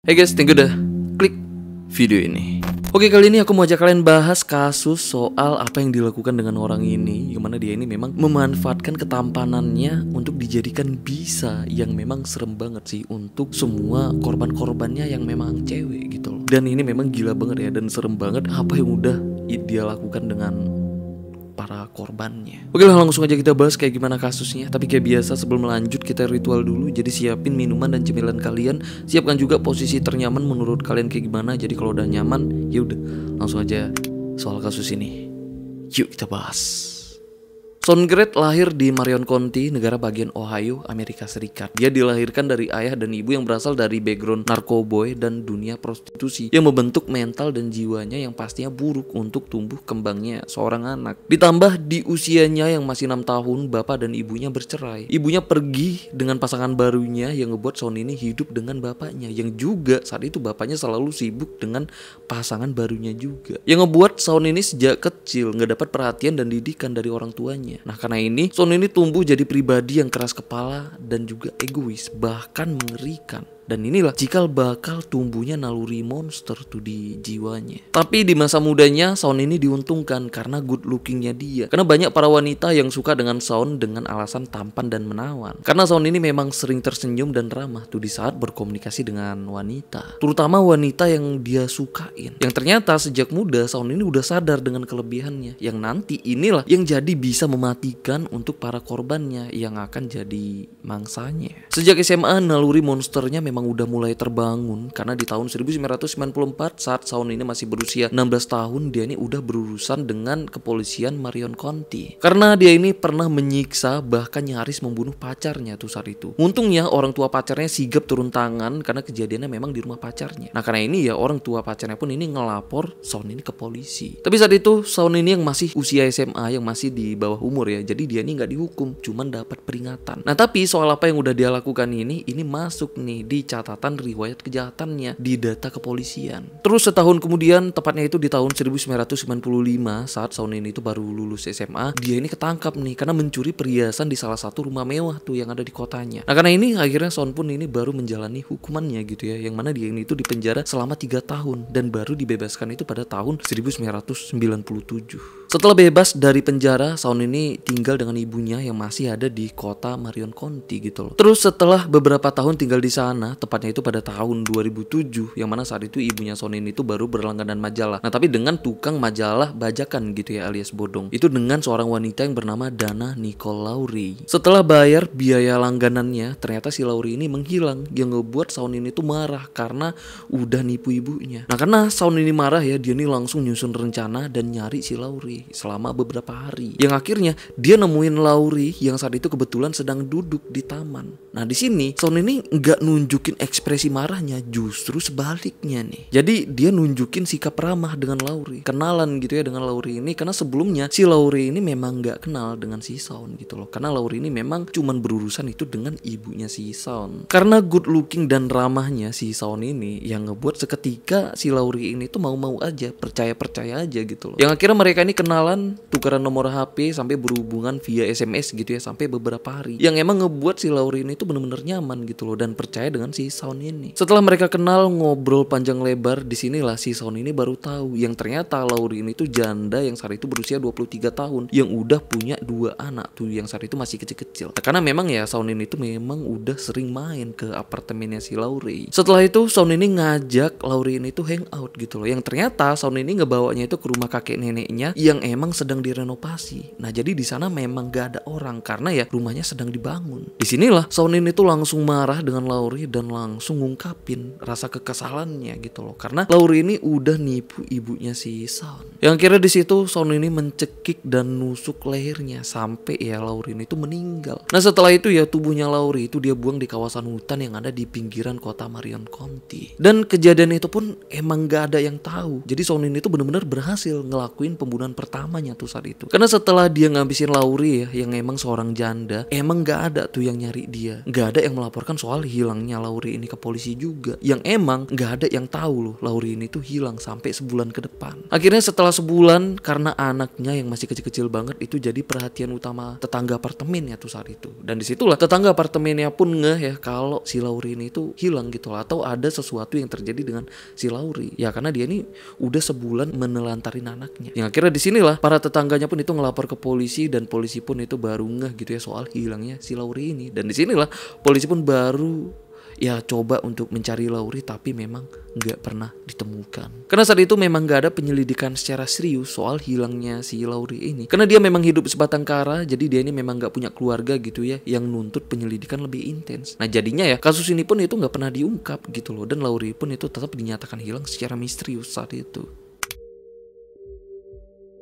Hey guys, thank you udah klik video ini. Oke, kali ini aku mau ajak kalian bahas kasus soal apa yang dilakukan dengan orang ini, yang mana dia ini memang memanfaatkan ketampanannya untuk dijadikan bisa, yang memang serem banget sih untuk semua korban-korbannya yang memang cewek gitu loh. Dan ini memang gila banget ya, dan serem banget apa yang udah dia lakukan dengan para korbannya. Oke lah, langsung aja kita bahas kayak gimana kasusnya. Tapi kayak biasa sebelum lanjut kita ritual dulu. Jadi siapin minuman dan cemilan kalian. Siapkan juga posisi ternyaman menurut kalian kayak gimana. Jadi kalau udah nyaman, ya udah langsung aja soal kasus ini. Yuk kita bahas. Shawn Garrett lahir di Marion County, negara bagian Ohio, Amerika Serikat. Dia dilahirkan dari ayah dan ibu yang berasal dari background narkoboy dan dunia prostitusi, yang membentuk mental dan jiwanya yang pastinya buruk untuk tumbuh kembangnya seorang anak. Ditambah di usianya yang masih 6 tahun, bapak dan ibunya bercerai. Ibunya pergi dengan pasangan barunya yang ngebuat Shawn ini hidup dengan bapaknya, yang juga saat itu bapaknya selalu sibuk dengan pasangan barunya juga. Yang ngebuat Shawn ini sejak kecil nggak dapat perhatian dan didikan dari orang tuanya. Nah karena ini Shawn ini tumbuh jadi pribadi yang keras kepala dan juga egois, bahkan mengerikan. Dan inilah cikal bakal tumbuhnya naluri monster tuh di jiwanya. Tapi di masa mudanya Shawn ini diuntungkan karena good lookingnya dia. Karena banyak para wanita yang suka dengan Shawn dengan alasan tampan dan menawan. Karena Shawn ini memang sering tersenyum dan ramah tuh di saat berkomunikasi dengan wanita, terutama wanita yang dia sukain. Yang ternyata sejak muda Shawn ini udah sadar dengan kelebihannya, yang nanti inilah yang jadi bisa mematikan untuk para korbannya yang akan jadi mangsanya. Sejak SMA naluri monsternya memang udah mulai terbangun, karena di tahun 1994 saat Shawn ini masih berusia 16 tahun dia ini udah berurusan dengan kepolisian Marion County karena dia ini pernah menyiksa bahkan nyaris membunuh pacarnya tuh saat itu. Untungnya orang tua pacarnya sigap turun tangan karena kejadiannya memang di rumah pacarnya. Nah karena ini ya orang tua pacarnya pun ini ngelapor Shawn ini ke polisi. Tapi saat itu Shawn ini yang masih usia SMA, yang masih di bawah umur ya, jadi dia ini nggak dihukum, cuman dapat peringatan. Nah tapi soal apa yang udah dia lakukan ini masuk nih di catatan riwayat kejahatannya di data kepolisian. Terus setahun kemudian, tepatnya itu di tahun 1995 saat Shawn ini itu baru lulus SMA, dia ini ketangkap nih karena mencuri perhiasan di salah satu rumah mewah tuh yang ada di kotanya. Nah karena ini akhirnya Shawn pun ini baru menjalani hukumannya gitu ya, yang mana dia ini itu dipenjara selama 3 tahun dan baru dibebaskan itu pada tahun 1997. Setelah bebas dari penjara, Shawn ini tinggal dengan ibunya yang masih ada di kota Marion County gitu loh. Terus setelah beberapa tahun tinggal di sana, tepatnya itu pada tahun 2007, yang mana saat itu ibunya Shawn ini itu baru berlangganan majalah. Nah tapi dengan tukang majalah bajakan gitu ya, alias bodong. Itu dengan seorang wanita yang bernama Dana Nicole Lowry. Setelah bayar biaya langganannya, ternyata si Lowry ini menghilang, yang ngebuat Shawn ini tuh marah karena udah nipu ibunya. Nah karena Shawn ini marah ya, dia ini langsung nyusun rencana dan nyari si Lowry selama beberapa hari. Yang akhirnya dia nemuin Lowry yang saat itu kebetulan sedang duduk di taman. Nah di sini Shawn ini nggak nunjukin ekspresi marahnya, justru sebaliknya nih. Jadi dia nunjukin sikap ramah dengan Lowry, kenalan gitu ya dengan Lowry ini, karena sebelumnya si Lowry ini memang nggak kenal dengan si Shawn gitu loh. Karena Lowry ini memang cuman berurusan itu dengan ibunya si Shawn. Karena good looking dan ramahnya si Shawn ini yang ngebuat seketika si Lowry ini tuh mau-mau aja, percaya-percaya aja gitu loh. Yang akhirnya mereka ini kenalan, tukeran nomor HP sampai berhubungan via SMS gitu ya sampai beberapa hari. Yang emang ngebuat si Lowry ini tuh bener-bener nyaman gitu loh dan percaya dengan si Shawn ini. Setelah mereka kenal ngobrol panjang lebar, disinilah si Shawn ini baru tahu yang ternyata Lowry ini tuh janda yang saat itu berusia 23 tahun yang udah punya 2 anak tuh yang saat itu masih kecil-kecil. Nah, karena memang ya Shawn ini tuh memang udah sering main ke apartemennya si Lowry. Setelah itu Shawn ini ngajak Lowry ini tuh hangout gitu loh. Yang ternyata Shawn ini ngebawanya itu ke rumah kakek neneknya yang emang sedang direnovasi. Nah jadi di sana memang gak ada orang karena ya rumahnya sedang dibangun. Disinilah Shawn ini tuh langsung marah dengan Lowry dan langsung ngungkapin rasa kekesalannya gitu loh, karena Lowry ini udah nipu ibunya si Shawn. Yang akhirnya di situ Shawn ini mencekik dan nusuk lehernya sampai ya Lowry ini tuh meninggal. Nah setelah itu ya tubuhnya Lowry itu dia buang di kawasan hutan yang ada di pinggiran kota Marion County. Dan kejadian itu pun emang gak ada yang tahu. Jadi Shawn ini tuh benar-benar berhasil ngelakuin pembunuhan pertama pertamanya tuh saat itu. Karena setelah dia ngabisin Laurie ya, yang emang seorang janda, emang gak ada tuh yang nyari dia. Gak ada yang melaporkan soal hilangnya Laurie ini ke polisi juga. Yang emang gak ada yang tahu loh Laurie ini tuh hilang sampai sebulan ke depan. Akhirnya setelah sebulan, karena anaknya yang masih kecil-kecil banget itu jadi perhatian utama tetangga apartemennya tuh saat itu. Dan disitulah tetangga apartemennya pun ngeh ya kalau si Laurie ini tuh hilang gitu lah, atau ada sesuatu yang terjadi dengan si Laurie. Ya karena dia ini udah sebulan menelantarin anaknya. Yang akhirnya disinilah para tetangganya pun itu ngelapor ke polisi, dan polisi pun itu baru ngeh gitu ya soal hilangnya si Laurie ini. Dan disinilah polisi pun baru ya coba untuk mencari Laurie, tapi memang nggak pernah ditemukan. Karena saat itu memang nggak ada penyelidikan secara serius soal hilangnya si Laurie ini. Karena dia memang hidup sebatang kara, jadi dia ini memang nggak punya keluarga gitu ya yang nuntut penyelidikan lebih intens. Nah jadinya ya kasus ini pun itu nggak pernah diungkap gitu loh, dan Laurie pun itu tetap dinyatakan hilang secara misterius saat itu.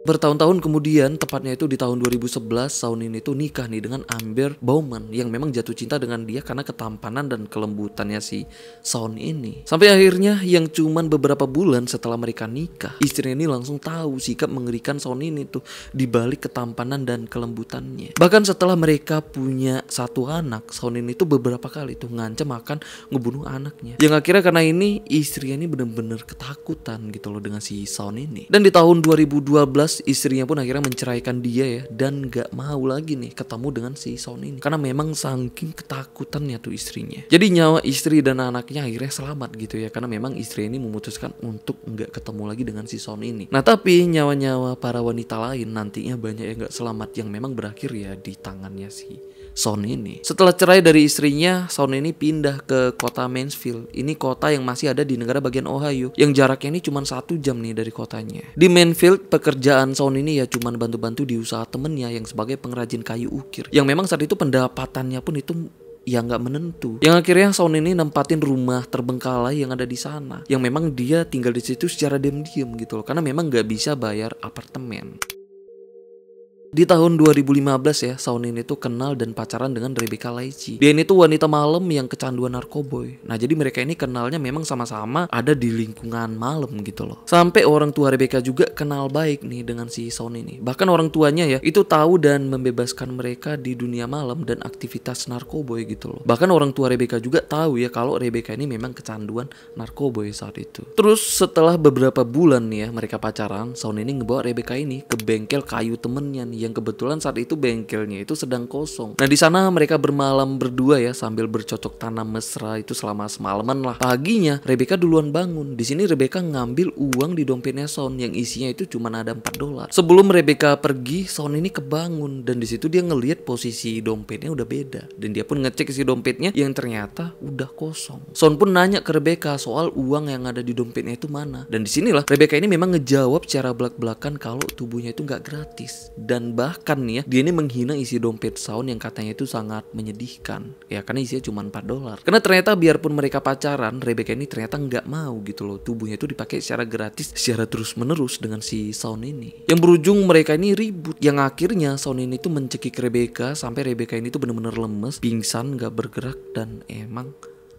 Bertahun-tahun kemudian, tepatnya itu di tahun 2011, Shaun ini tuh nikah nih dengan Amber Bowman yang memang jatuh cinta dengan dia karena ketampanan dan kelembutannya si Shaun ini. Sampai akhirnya yang cuman beberapa bulan setelah mereka nikah, istrinya ini langsung tahu sikap mengerikan Shaun ini tuh dibalik ketampanan dan kelembutannya. Bahkan setelah mereka punya satu anak, Shaun ini tuh beberapa kali tuh ngancam akan ngebunuh anaknya. Yang akhirnya karena ini istrinya ini bener-bener ketakutan gitu loh dengan si Shaun ini. Dan di tahun 2012 istrinya pun akhirnya menceraikan dia ya, dan gak mau lagi nih ketemu dengan si Shaun ini karena memang saking ketakutannya tuh istrinya. Jadi nyawa istri dan anaknya akhirnya selamat gitu ya, karena memang istri ini memutuskan untuk gak ketemu lagi dengan si Shaun ini. Nah tapi nyawa-nyawa para wanita lain nantinya banyak yang gak selamat, yang memang berakhir ya di tangannya si Shaun ini. Setelah cerai dari istrinya, Shaun ini pindah ke kota Mansfield. Ini kota yang masih ada di negara bagian Ohio, yang jaraknya ini cuma 1 jam nih dari kotanya. Di Mansfield, pekerjaan Shaun ini ya cuma bantu-bantu di usaha temennya yang sebagai pengrajin kayu ukir, yang memang saat itu pendapatannya pun itu ya nggak menentu. Yang akhirnya Shaun ini nempatin rumah terbengkalai yang ada di sana, yang memang dia tinggal di situ secara diam-diam gitu loh, karena memang nggak bisa bayar apartemen. Di tahun 2015 ya, Shaun ini tuh kenal dan pacaran dengan Rebecca Lacey. Dia ini tuh wanita malam yang kecanduan narkoboy. Nah jadi mereka ini kenalnya memang sama-sama ada di lingkungan malam gitu loh. Sampai orang tua Rebecca juga kenal baik nih dengan si Shaun ini. Bahkan orang tuanya ya itu tahu dan membebaskan mereka di dunia malam dan aktivitas narkoboy gitu loh. Bahkan orang tua Rebecca juga tahu ya kalau Rebecca ini memang kecanduan narkoboy saat itu. Terus setelah beberapa bulan nih ya mereka pacaran, Shaun ini ngebawa Rebecca ini ke bengkel kayu temennya nih, yang kebetulan saat itu bengkelnya itu sedang kosong. Nah di sana mereka bermalam berdua ya sambil bercocok tanam mesra itu selama semalaman lah. Paginya Rebecca duluan bangun. Di sini Rebecca ngambil uang di dompetnya Shaun yang isinya itu cuma ada $4. Sebelum Rebecca pergi, Shaun ini kebangun dan di situ dia ngelihat posisi dompetnya udah beda, dan dia pun ngecek isi dompetnya yang ternyata udah kosong. Shaun pun nanya ke Rebecca soal uang yang ada di dompetnya itu mana, dan disinilah Rebecca ini memang ngejawab secara belak-belakan kalau tubuhnya itu nggak gratis. Dan bahkan nih ya dia ini menghina isi dompet Shaun yang katanya itu sangat menyedihkan ya, karena isinya cuma $4. Karena ternyata biarpun mereka pacaran, Rebecca ini ternyata nggak mau gitu loh tubuhnya itu dipakai secara gratis secara terus menerus dengan si Shaun ini, yang berujung mereka ini ribut, yang akhirnya Shaun ini tuh mencekik Rebecca sampai Rebecca ini tuh bener-bener lemes, pingsan, nggak bergerak, dan emang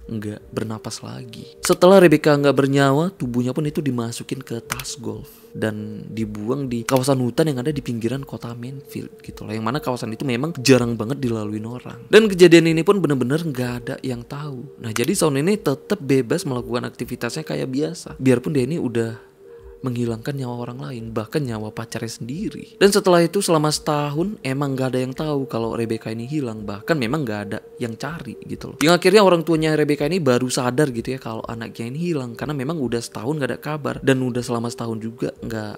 nggak bernapas lagi. Setelah Rebecca nggak bernyawa, tubuhnya pun itu dimasukin ke tas golf dan dibuang di kawasan hutan yang ada di pinggiran kota Mansfield gitu loh, yang mana kawasan itu memang jarang banget dilalui orang. Dan kejadian ini pun bener-bener nggak ada yang tahu. Nah jadi Shaun ini tetap bebas melakukan aktivitasnya kayak biasa, biarpun dia ini udah menghilangkan nyawa orang lain, bahkan nyawa pacarnya sendiri. Dan setelah itu selama setahun emang gak ada yang tahu kalau Rebecca ini hilang, bahkan memang gak ada yang cari gitu loh. Yang akhirnya orang tuanya Rebecca ini baru sadar gitu ya kalau anaknya ini hilang, karena memang udah setahun gak ada kabar, dan udah selama setahun juga gak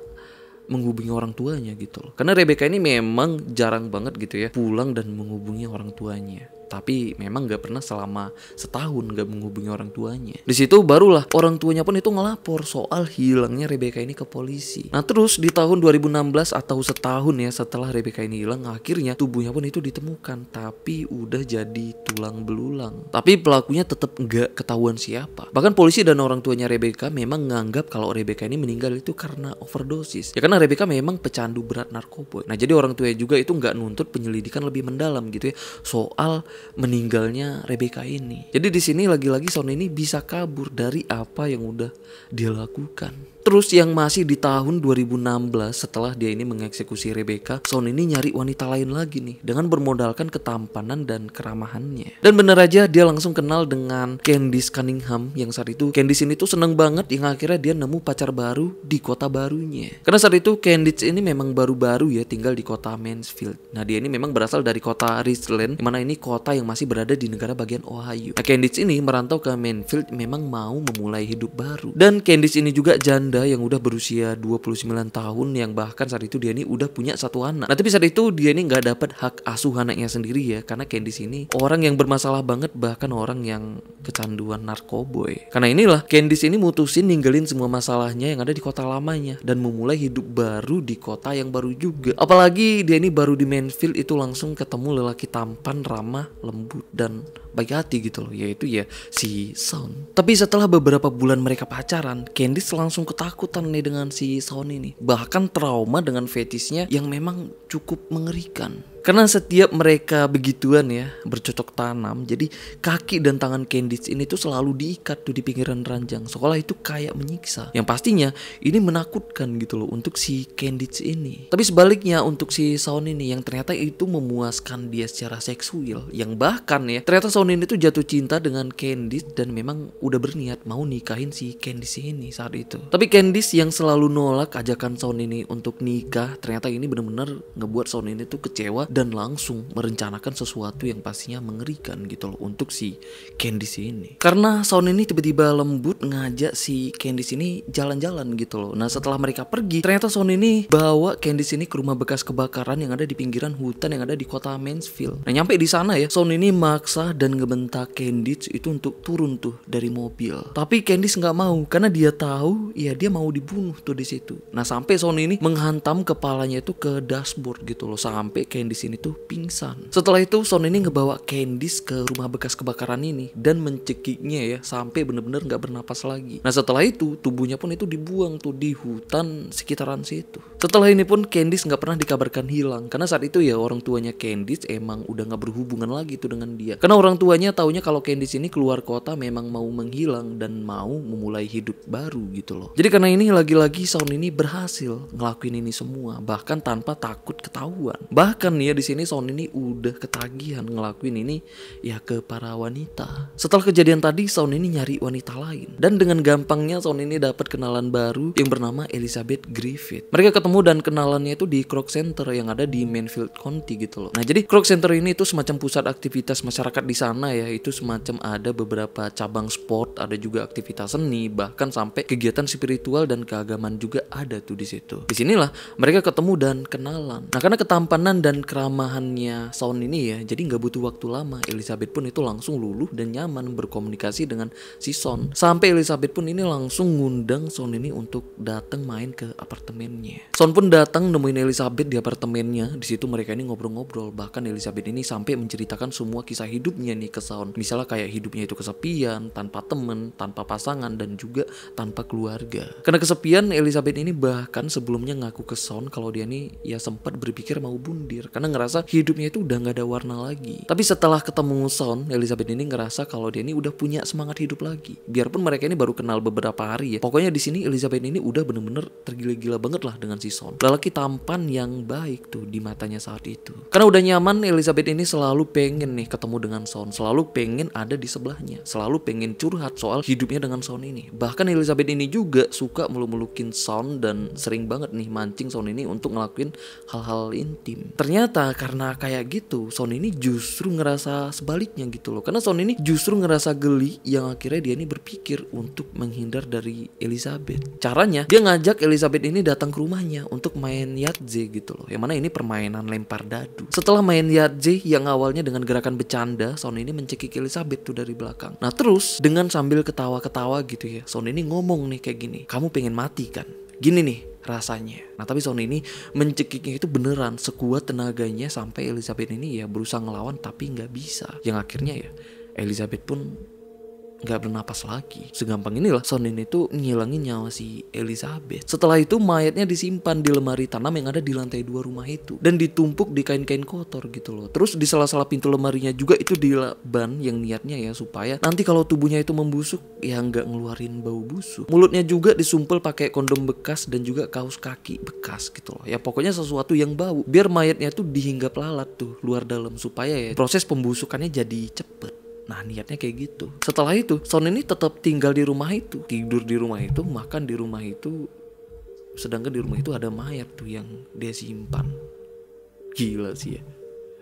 menghubungi orang tuanya gitu loh. Karena Rebecca ini memang jarang banget gitu ya pulang dan menghubungi orang tuanya. Tapi memang gak pernah selama setahun gak menghubungi orang tuanya. Di situ barulah orang tuanya pun itu ngelapor soal hilangnya Rebecca ini ke polisi. Nah terus di tahun 2016 atau setahun ya setelah Rebecca ini hilang, akhirnya tubuhnya pun itu ditemukan, tapi udah jadi tulang belulang. Tapi pelakunya tetap gak ketahuan siapa. Bahkan polisi dan orang tuanya Rebecca memang nganggap kalau Rebecca ini meninggal itu karena overdosis. Ya karena Rebecca memang pecandu berat narkoba. Nah jadi orang tuanya juga itu gak nuntut penyelidikan lebih mendalam gitu ya soal meninggalnya Rebecca ini. Jadi di sini lagi-lagi Son ini bisa kabur dari apa yang udah dia lakukan. Terus yang masih di tahun 2016 setelah dia ini mengeksekusi Rebecca, Son ini nyari wanita lain lagi nih dengan bermodalkan ketampanan dan keramahannya. Dan bener aja dia langsung kenal dengan Candice Cunningham yang saat itu Candice ini tuh seneng banget yang akhirnya dia nemu pacar baru di kota barunya. Karena saat itu Candice ini memang baru-baru ya tinggal di kota Mansfield. Nah dia ini memang berasal dari kota Richland, dimana ini kota yang masih berada di negara bagian Ohio. Nah Candice ini merantau ke Mansfield memang mau memulai hidup baru. Dan Candice ini juga janda yang udah berusia 29 tahun yang bahkan saat itu dia ini udah punya satu anak. Nah tapi saat itu dia ini nggak dapat hak asuh anaknya sendiri ya, karena Candice ini orang yang bermasalah banget, bahkan orang yang kecanduan narkoboy. Karena inilah Candice ini mutusin ninggalin semua masalahnya yang ada di kota lamanya dan memulai hidup baru di kota yang baru juga. Apalagi dia ini baru di Mansfield itu langsung ketemu lelaki tampan, ramah, lembut dan baik hati gitu loh, yaitu ya si Son. Tapi setelah beberapa bulan mereka pacaran, Candice langsung ketakutan nih dengan si Son ini. Bahkan trauma dengan fetisnya yang memang cukup mengerikan. Karena setiap mereka begituan ya, bercocok tanam, jadi kaki dan tangan Candice ini tuh selalu diikat tuh di pinggiran ranjang, seolah itu kayak menyiksa. Yang pastinya ini menakutkan gitu loh untuk si Candice ini. Tapi sebaliknya untuk si Son ini yang ternyata itu memuaskan dia secara seksual, yang bahkan ya ternyata Son ini tuh jatuh cinta dengan Candice dan memang udah berniat mau nikahin si Candice ini saat itu. Tapi Candice yang selalu nolak ajakan Son ini untuk nikah, ternyata ini bener-bener ngebuat Son ini tuh kecewa dan langsung merencanakan sesuatu yang pastinya mengerikan gitu loh untuk si Candice ini. Karena Son ini tiba-tiba lembut ngajak si Candice ini jalan-jalan gitu loh. Nah setelah mereka pergi, ternyata Son ini bawa Candice ini ke rumah bekas kebakaran yang ada di pinggiran hutan yang ada di kota Mansfield. Nah nyampe di sana ya, Son ini maksa dan ngebentak Candice itu untuk turun tuh dari mobil. Tapi Candice nggak mau karena dia tahu ya dia mau dibunuh tuh di situ. Nah sampai Son ini menghantam kepalanya itu ke dashboard gitu loh, sampai Candice ini tuh pingsan. Setelah itu Son ini ngebawa Candice ke rumah bekas kebakaran ini dan mencekiknya ya sampai bener-bener nggak bernapas lagi. Nah setelah itu tubuhnya pun itu dibuang tuh di hutan sekitaran situ. Setelah ini pun Candice nggak pernah dikabarkan hilang karena saat itu ya orang tuanya Candice emang udah nggak berhubungan lagi tuh dengan dia. Karena orang tuanya taunya kalau Candice ini keluar kota memang mau menghilang dan mau memulai hidup baru gitu loh. Jadi karena ini lagi-lagi Son ini berhasil ngelakuin ini semua bahkan tanpa takut ketahuan. Bahkan nih ya di sini Son ini udah ketagihan ngelakuin ini ya ke para wanita. Setelah kejadian tadi Son ini nyari wanita lain dan dengan gampangnya Son ini dapat kenalan baru yang bernama Elizabeth Griffith. Mereka ketemu dan kenalannya itu di Kroc Center yang ada di Mansfield County gitu loh. Nah jadi Kroc Center ini itu semacam pusat aktivitas masyarakat di sana ya. Itu semacam ada beberapa cabang sport, ada juga aktivitas seni, bahkan sampai kegiatan spiritual dan keagamaan juga ada tuh di situ. Disinilah mereka ketemu dan kenalan. Nah karena ketampanan dan keramahannya Son ini ya, jadi nggak butuh waktu lama. Elizabeth pun itu langsung luluh dan nyaman berkomunikasi dengan si Son. Sampai Elizabeth pun ini langsung ngundang Son ini untuk datang main ke apartemennya. Son pun datang nemuin Elizabeth di apartemennya. Di situ mereka ini ngobrol-ngobrol. Bahkan Elizabeth ini sampai menceritakan semua kisah hidupnya nih ke Son. Misalnya kayak hidupnya itu kesepian, tanpa temen, tanpa pasangan dan juga tanpa keluarga. Karena kesepian, Elizabeth ini bahkan sebelumnya ngaku ke Son kalau dia nih ya sempat berpikir mau bundir karena ngerasa hidupnya itu udah nggak ada warna lagi. Tapi setelah ketemu Son, Elizabeth ini ngerasa kalau dia ini udah punya semangat hidup lagi. Biarpun mereka ini baru kenal beberapa hari ya. Pokoknya di sini Elizabeth ini udah bener-bener tergila-gila banget lah dengan si Son. Lelaki tampan yang baik tuh di matanya saat itu. Karena udah nyaman, Elizabeth ini selalu pengen nih ketemu dengan Son, selalu pengen ada di sebelahnya, selalu pengen curhat soal hidupnya dengan Son ini. Bahkan Elizabeth ini juga suka meluk-melukin Son dan sering banget nih mancing Son ini untuk ngelakuin hal-hal intim. Ternyata karena kayak gitu, Son ini justru ngerasa sebaliknya gitu loh. Karena Son ini justru ngerasa geli yang akhirnya dia ini berpikir untuk menghindar dari Elizabeth. Caranya dia ngajak Elizabeth ini datang ke rumahnya untuk main Yahtzee gitu loh. Yang mana ini permainan lempar dadu. Setelah main Yahtzee yang awalnya dengan gerakan bercanda, Son ini mencekik Elizabeth tuh dari belakang. Nah terus dengan sambil ketawa-ketawa gitu ya, Son ini ngomong nih kayak gini, "Kamu pengen mati kan? Gini nih rasanya." Nah tapi Son ini mencekiknya itu beneran sekuat tenaganya sampai Elizabeth ini ya berusaha ngelawan tapi nggak bisa. Yang akhirnya ya Elizabeth pun nggak bernapas lagi. Segampang inilah Son ini tuh ngilangin nyawa si Elizabeth. Setelah itu mayatnya disimpan di lemari tanam yang ada di lantai 2 rumah itu dan ditumpuk di kain-kain kotor gitu loh. Terus di sela-sela pintu lemarinya juga itu diban yang niatnya ya supaya nanti kalau tubuhnya itu membusuk ya nggak ngeluarin bau busuk. Mulutnya juga disumpel pakai kondom bekas dan juga kaos kaki bekas gitu loh. Ya pokoknya sesuatu yang bau biar mayatnya tuh dihinggap lalat tuh luar dalam supaya ya proses pembusukannya jadi cepet. Nah niatnya kayak gitu. Setelah itu Son ini tetap tinggal di rumah itu, tidur di rumah itu, makan di rumah itu. Sedangkan di rumah itu ada mayat tuh yang dia simpan. Gila sih ya.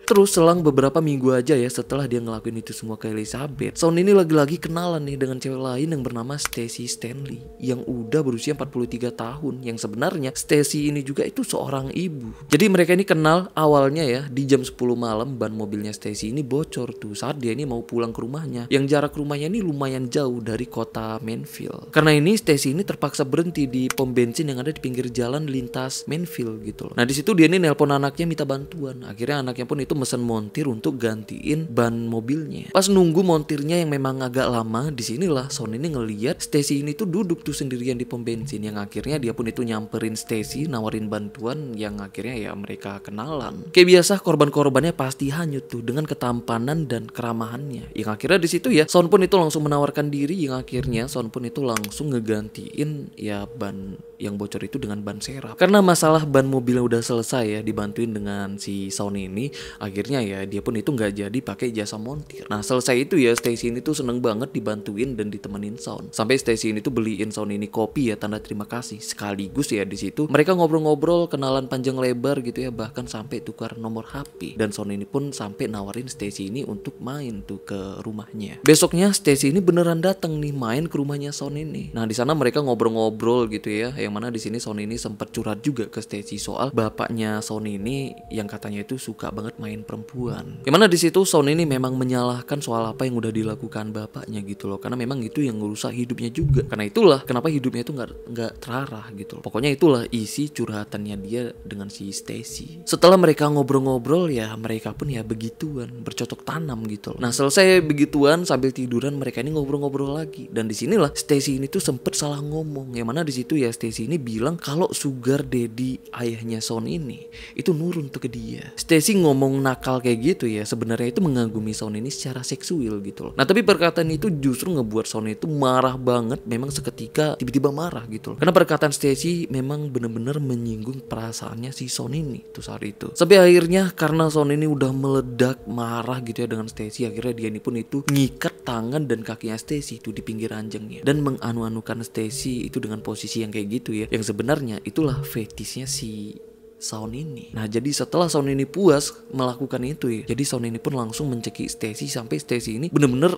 Terus selang beberapa minggu aja ya setelah dia ngelakuin itu semua ke Elizabeth, Son ini lagi-lagi kenalan nih dengan cewek lain yang bernama Stacy Stanley yang udah berusia 43 tahun. Yang sebenarnya Stacy ini juga itu seorang ibu. Jadi mereka ini kenal awalnya ya di jam 10 malam ban mobilnya Stacy ini bocor tuh saat dia ini mau pulang ke rumahnya. Yang jarak rumahnya ini lumayan jauh dari kota Manville. Karena ini Stacy ini terpaksa berhenti di pom bensin yang ada di pinggir jalan lintas Manville gitu loh. Nah di situ dia ini nelpon anaknya minta bantuan. Akhirnya anaknya pun itu mesen montir untuk gantiin ban mobilnya. Pas nunggu montirnya yang memang agak lama, disinilah Son ini ngeliat Stacy ini tuh duduk tuh sendirian di pom bensin. Yang akhirnya dia pun itu nyamperin Stacy, nawarin bantuan yang akhirnya ya mereka kenalan. Kayak biasa korban-korbannya pasti hanyut tuh dengan ketampanan dan keramahannya. Yang akhirnya di situ ya Son pun itu langsung menawarkan diri. Yang akhirnya Son pun itu langsung ngegantiin ya ban yang bocor itu dengan ban serap. Karena masalah ban mobilnya udah selesai ya dibantuin dengan si Son ini. Akhirnya ya dia pun itu nggak jadi pakai jasa montir. Nah selesai itu ya Stacy ini tuh seneng banget dibantuin dan ditemenin Son. Sampai Stacy ini tuh beliin Son ini kopi ya tanda terima kasih. Sekaligus ya di situ mereka ngobrol-ngobrol kenalan panjang lebar gitu ya, bahkan sampai tukar nomor HP. Dan Son ini pun sampai nawarin Stacy ini untuk main tuh ke rumahnya. Besoknya Stacy ini beneran datang nih main ke rumahnya Son ini. Nah di sana mereka ngobrol-ngobrol gitu ya. Yang mana di sini Son ini sempat curhat juga ke Stacy soal bapaknya Son ini yang katanya itu suka banget main perempuan. Gimana di situ Son ini memang menyalahkan soal apa yang udah dilakukan bapaknya gitu loh. Karena memang itu yang ngerusak hidupnya juga. Karena itulah kenapa hidupnya itu nggak terarah gitu loh. Pokoknya itulah isi curhatannya dia dengan si Stacy. Setelah mereka ngobrol-ngobrol ya mereka pun ya begituan bercocok tanam gitu loh. Nah selesai begituan sambil tiduran mereka ini ngobrol-ngobrol lagi. Dan disinilah Stacy ini tuh sempet salah ngomong. Yang mana di situ ya Stacy ini bilang kalau sugar daddy ayahnya Son ini itu nurun tuh ke dia. Stacy ngomong nakal kayak gitu ya sebenarnya itu mengagumi Son ini secara seksual gitu loh. Nah tapi perkataan itu justru ngebuat Son itu marah banget, memang seketika tiba-tiba marah gitu loh. Karena perkataan Stacy memang bener-bener menyinggung perasaannya si Son ini tuh saat itu. Sampai akhirnya karena Son ini udah meledak marah gitu ya dengan Stacy, akhirnya dia ini pun itu ngikat tangan dan kakinya Stacy itu di pinggir ranjangnya dan menganu-anukan Stacy itu dengan posisi yang kayak gitu ya. Yang sebenarnya itulah fetisnya si Son ini. Nah jadi setelah Son ini puas melakukan itu ya, jadi Son ini pun langsung mencekik Stacy sampai Stacy ini bener-bener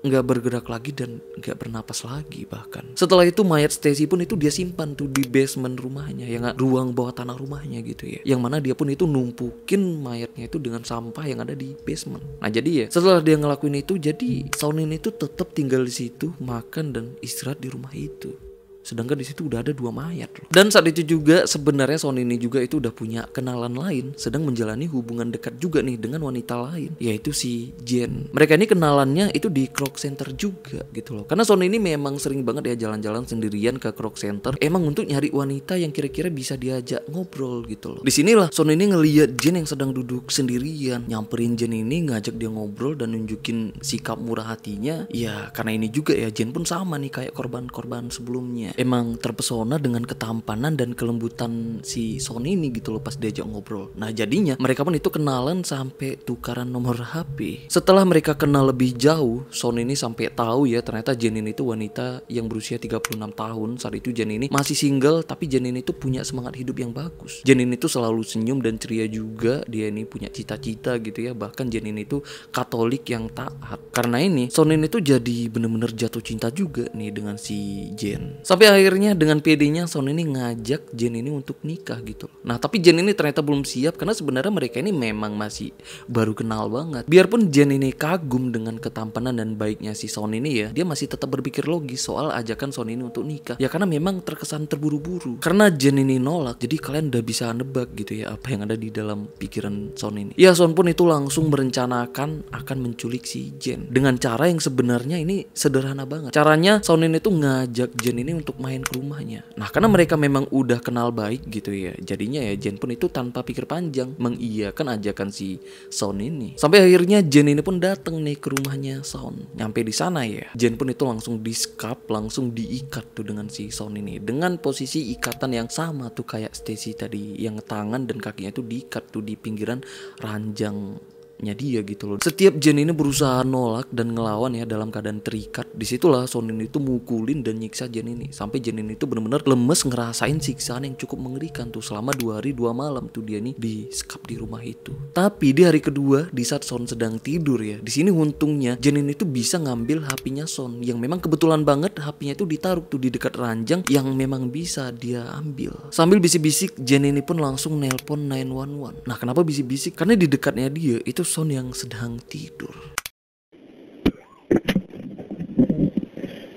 nggak bergerak lagi dan nggak bernapas lagi bahkan. Setelah itu mayat Stacy pun itu dia simpan tuh di basement rumahnya, yang ruang bawah tanah rumahnya gitu ya. Yang mana dia pun itu numpukin mayatnya itu dengan sampah yang ada di basement. Nah jadi ya setelah dia ngelakuin itu, jadi Son ini tuh tetap tinggal di situ, makan dan istirahat di rumah itu. Sedangkan di situ udah ada 2 mayat loh. Dan saat itu juga sebenarnya Son ini juga itu udah punya kenalan lain, sedang menjalani hubungan dekat juga nih dengan wanita lain, yaitu si Jen. Mereka ini kenalannya itu di Croc Center juga gitu loh. Karena Son ini memang sering banget ya jalan-jalan sendirian ke Croc Center, emang untuk nyari wanita yang kira-kira bisa diajak ngobrol gitu loh. Disinilah Son ini ngeliat Jen yang sedang duduk sendirian, nyamperin Jen ini, ngajak dia ngobrol dan nunjukin sikap murah hatinya. Ya karena ini juga ya Jen pun sama nih kayak korban-korban sebelumnya, emang terpesona dengan ketampanan dan kelembutan si Son ini gitu loh pas diajak ngobrol. Nah jadinya mereka pun itu kenalan sampai tukaran nomor HP. Setelah mereka kenal lebih jauh, Son ini sampai tahu ya ternyata Jen ini tuh wanita yang berusia 36 tahun. Saat itu Jen ini masih single, tapi Jen ini tuh punya semangat hidup yang bagus. Jen ini tuh selalu senyum dan ceria juga. Dia ini punya cita-cita gitu ya. Bahkan Jen ini tuh Katolik yang taat. Karena ini Son ini tuh jadi bener-bener jatuh cinta juga nih dengan si Jen. Sampai Sampai akhirnya dengan pedenya Son ini ngajak Jen ini untuk nikah gitu. Nah tapi Jen ini ternyata belum siap karena sebenarnya mereka ini memang masih baru kenal banget. Biarpun Jen ini kagum dengan ketampanan dan baiknya si Son ini ya, dia masih tetap berpikir logis soal ajakan Son ini untuk nikah. Ya karena memang terkesan terburu-buru. Karena Jen ini nolak, jadi kalian udah bisa nebak gitu ya apa yang ada di dalam pikiran Son ini. Ya Son pun itu langsung merencanakan akan menculik si Jen dengan cara yang sebenarnya ini sederhana banget. Caranya Son ini tuh ngajak Jen ini untuk main ke rumahnya. Nah karena mereka memang udah kenal baik gitu ya, jadinya ya Jen pun itu tanpa pikir panjang mengiyakan ajakan si Son ini. Sampai akhirnya Jen ini pun datang nih ke rumahnya Son. Nyampe di sana ya, Jen pun itu langsung disekap, langsung diikat tuh dengan si Son ini dengan posisi ikatan yang sama tuh kayak Stacy tadi, yang tangan dan kakinya itu diikat tuh di pinggiran ranjang dia gitu loh. Setiap Jen ini berusaha nolak dan ngelawan ya dalam keadaan terikat. Disitulah Son ini tuh mukulin dan nyiksa Jen ini sampai Jen ini tuh bener-bener lemes, ngerasain siksaan yang cukup mengerikan tuh selama 2 hari 2 malam tuh dia nih disekap di rumah itu. Tapi di hari kedua di saat Son sedang tidur ya, di sini untungnya Jen ini tuh bisa ngambil HP-nya Son yang memang kebetulan banget HP-nya itu ditaruh tuh di dekat ranjang yang memang bisa dia ambil. Sambil bisik-bisik Jen ini pun langsung nelpon 911. Nah kenapa bisik-bisik? Karena di dekatnya dia itu Son yang sedang tidur.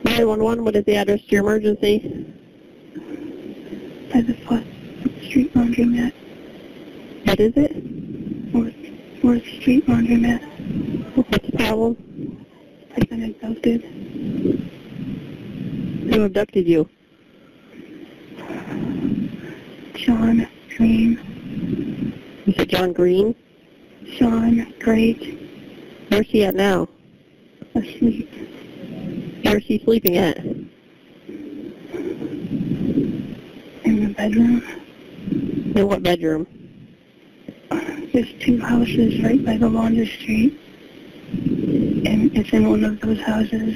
911, what is the address to your emergency? By the Fourth Street Laundromat. What is it? Fourth Street Laundromat. What's the problem? I've been abducted. Who abducted you? Sean Green. You said John Green? Sean Great. Where's he at now? Asleep. Where's he sleeping at? In the bedroom. In what bedroom? There's 2 houses right by the Laundry Street. And it's in one of those houses.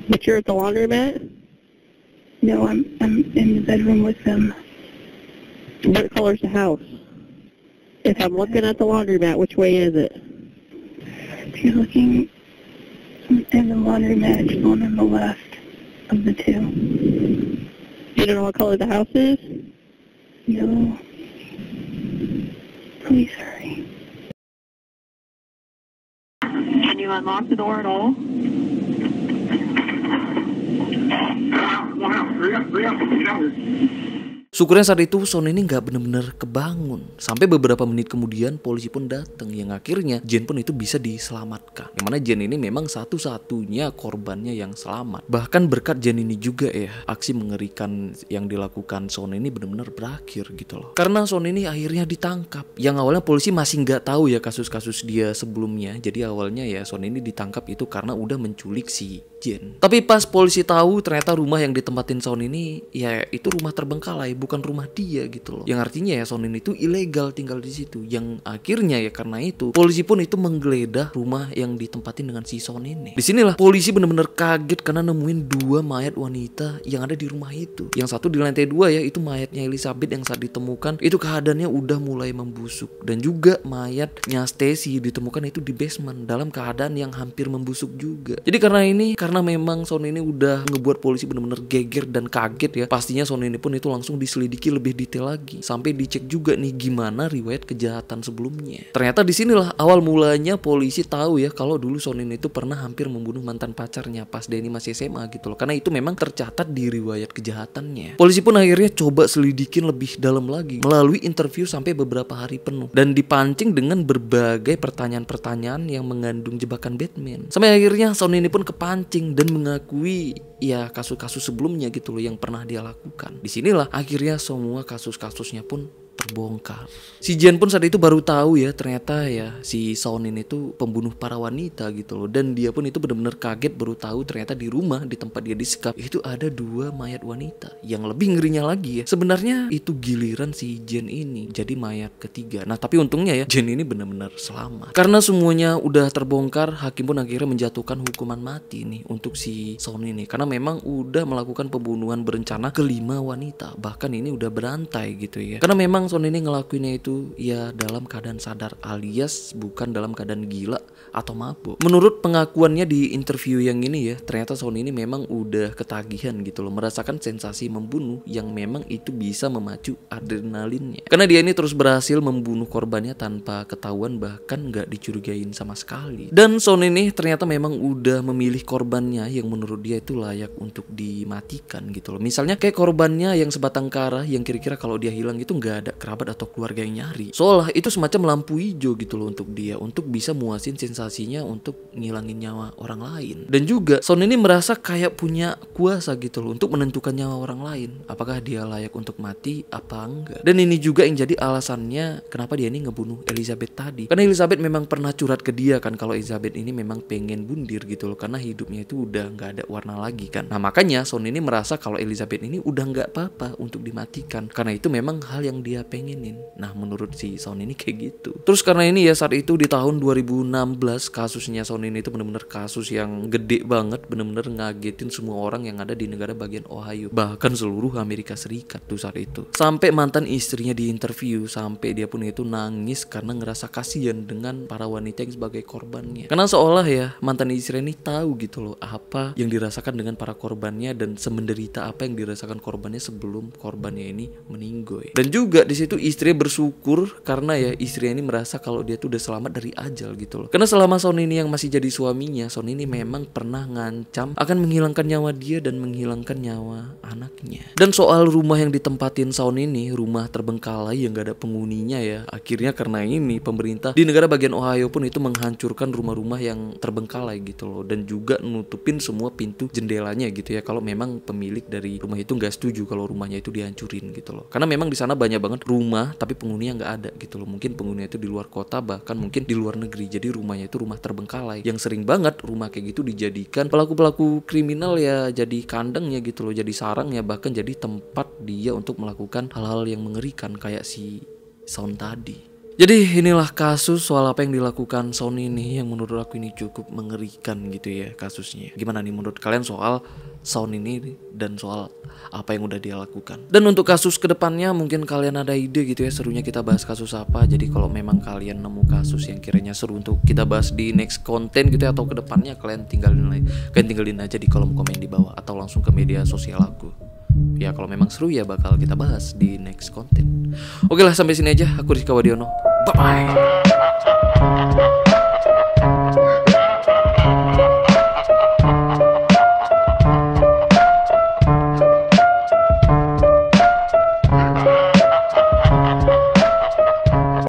But you're at the laundromat? No, I'm in the bedroom with them. What color's the house? If I'm looking at the laundromat, which way is it? If you're looking in the laundromat, it's one on the left of the 2. You don't know what color the house is? No. Please hurry. Can you unlock the door at all? Syukurnya saat itu Son ini nggak bener-bener kebangun. Sampai beberapa menit kemudian polisi pun datang yang akhirnya Jen pun itu bisa diselamatkan. Yang mana Jen ini memang satu-satunya korbannya yang selamat. Bahkan berkat Jen ini juga ya, aksi mengerikan yang dilakukan Son ini benar-benar berakhir gitu loh. Karena Son ini akhirnya ditangkap. Yang awalnya polisi masih nggak tahu ya kasus-kasus dia sebelumnya. Jadi awalnya ya Son ini ditangkap itu karena udah menculik si Jen. Tapi pas polisi tahu ternyata rumah yang ditempatin Son ini ya itu rumah terbengkalai, bukan rumah dia gitu loh. Yang artinya ya Son ini tuh ilegal tinggal di situ. Yang akhirnya ya karena itu polisi pun itu menggeledah rumah yang ditempatin dengan si Son ini. Disinilah polisi benar-benar kaget karena nemuin 2 mayat wanita yang ada di rumah itu. Yang satu di lantai 2 ya, itu mayatnya Elizabeth yang saat ditemukan itu keadaannya udah mulai membusuk. Dan juga mayatnya Stacy ditemukan itu di basement dalam keadaan yang hampir membusuk juga. Jadi karena memang Son ini udah ngebuat polisi benar-benar geger dan kaget ya. Pastinya Son ini pun itu langsung diselidiki lebih detail lagi. Sampai dicek juga nih gimana riwayat kejahatan sebelumnya. Ternyata disinilah awal mulanya polisi tahu ya kalau dulu Son ini itu pernah hampir membunuh mantan pacarnya pas dia ini masih SMA gitu loh. Karena itu memang tercatat di riwayat kejahatannya. Polisi pun akhirnya coba selidikin lebih dalam lagi melalui interview sampai beberapa hari penuh. Dan dipancing dengan berbagai pertanyaan-pertanyaan yang mengandung jebakan Batman. Sampai akhirnya Son ini pun kepancing dan mengakui ya kasus-kasus sebelumnya gitu loh yang pernah dia lakukan. Disinilah akhirnya semua kasus-kasusnya pun terbongkar. Si Jen pun saat itu baru tahu ya ternyata ya si Son ini tuh pembunuh para wanita gitu loh. Dan dia pun itu benar-benar kaget baru tahu ternyata di rumah di tempat dia disekap itu ada 2 mayat wanita. Yang lebih ngerinya lagi ya, sebenarnya itu giliran si Jen ini jadi mayat ketiga. Nah tapi untungnya ya Jen ini benar-benar selamat. Karena semuanya udah terbongkar, hakim pun akhirnya menjatuhkan hukuman mati nih untuk si Son ini. Karena memang udah melakukan pembunuhan berencana ke 5 wanita. Bahkan ini udah berantai gitu ya. Karena memang memang Son ini ngelakuinnya itu ya dalam keadaan sadar alias bukan dalam keadaan gila atau mabuk. Menurut pengakuannya di interview yang ini ya, ternyata Son ini memang udah ketagihan gitu loh, merasakan sensasi membunuh yang memang itu bisa memacu adrenalinnya. Karena dia ini terus berhasil membunuh korbannya tanpa ketahuan, bahkan gak dicurigain sama sekali. Dan Son ini ternyata memang udah memilih korbannya yang menurut dia itu layak untuk dimatikan gitu loh. Misalnya kayak korbannya yang sebatang kara yang kira-kira kalau dia hilang itu gak ada kerabat atau keluarga yang nyari. Seolah itu semacam lampu hijau gitu loh untuk dia, untuk bisa muasin sensasinya untuk ngilangin nyawa orang lain. Dan juga Son ini merasa kayak punya kuasa gitu loh untuk menentukan nyawa orang lain, apakah dia layak untuk mati apa enggak. Dan ini juga yang jadi alasannya kenapa dia ini ngebunuh Elizabeth tadi. Karena Elizabeth memang pernah curhat ke dia kan kalau Elizabeth ini memang pengen bundir gitu loh, karena hidupnya itu udah nggak ada warna lagi kan. Nah makanya Son ini merasa kalau Elizabeth ini udah nggak apa-apa untuk dimatikan, karena itu memang hal yang dia pengenin. Nah menurut si Son ini kayak gitu. Terus karena ini ya saat itu di tahun 2016 kasusnya Son ini itu bener-bener kasus yang gede banget, bener-bener ngagetin semua orang yang ada di negara bagian Ohio, bahkan seluruh Amerika Serikat tuh saat itu. Sampai mantan istrinya di interview, sampai dia pun itu nangis karena ngerasa kasihan dengan para wanita yang sebagai korbannya. Karena seolah ya mantan istri ini tahu gitu loh apa yang dirasakan dengan para korbannya dan semenderita apa yang dirasakan korbannya sebelum korbannya ini meninggoy. Dan juga di situ istrinya bersyukur karena ya istrinya ini merasa kalau dia tuh udah selamat dari ajal gitu loh. Karena selama Son ini yang masih jadi suaminya, Son ini memang pernah ngancam akan menghilangkan nyawa dia dan menghilangkan nyawa anaknya. Dan soal rumah yang ditempatin Son ini, rumah terbengkalai yang gak ada penghuninya ya, akhirnya karena ini pemerintah di negara bagian Ohio pun itu menghancurkan rumah-rumah yang terbengkalai gitu loh, dan juga nutupin semua pintu jendelanya gitu ya kalau memang pemilik dari rumah itu gak setuju kalau rumahnya itu dihancurin gitu loh. Karena memang di sana banyak banget rumah tapi penghuninya gak ada gitu loh. Mungkin penghuninya itu di luar kota, bahkan mungkin di luar negeri. Jadi rumahnya itu rumah terbengkalai yang sering banget rumah kayak gitu dijadikan pelaku-pelaku kriminal ya, jadi kandangnya gitu loh, jadi sarangnya, bahkan jadi tempat dia untuk melakukan hal-hal yang mengerikan kayak si Son tadi. Jadi inilah kasus soal apa yang dilakukan Son ini yang menurut aku ini cukup mengerikan gitu ya kasusnya. Gimana nih menurut kalian soal Son ini dan soal apa yang udah dia lakukan? Dan untuk kasus kedepannya mungkin kalian ada ide gitu ya, serunya kita bahas kasus apa. Jadi kalau memang kalian nemu kasus yang kiranya seru untuk kita bahas di next konten gitu ya, atau kedepannya kalian tinggalin aja di kolom komen di bawah atau langsung ke media sosial aku. Ya kalau memang seru ya bakal kita bahas di next konten. Oke lah, sampai sini aja. Aku Rizka Wadiono. Bye bye.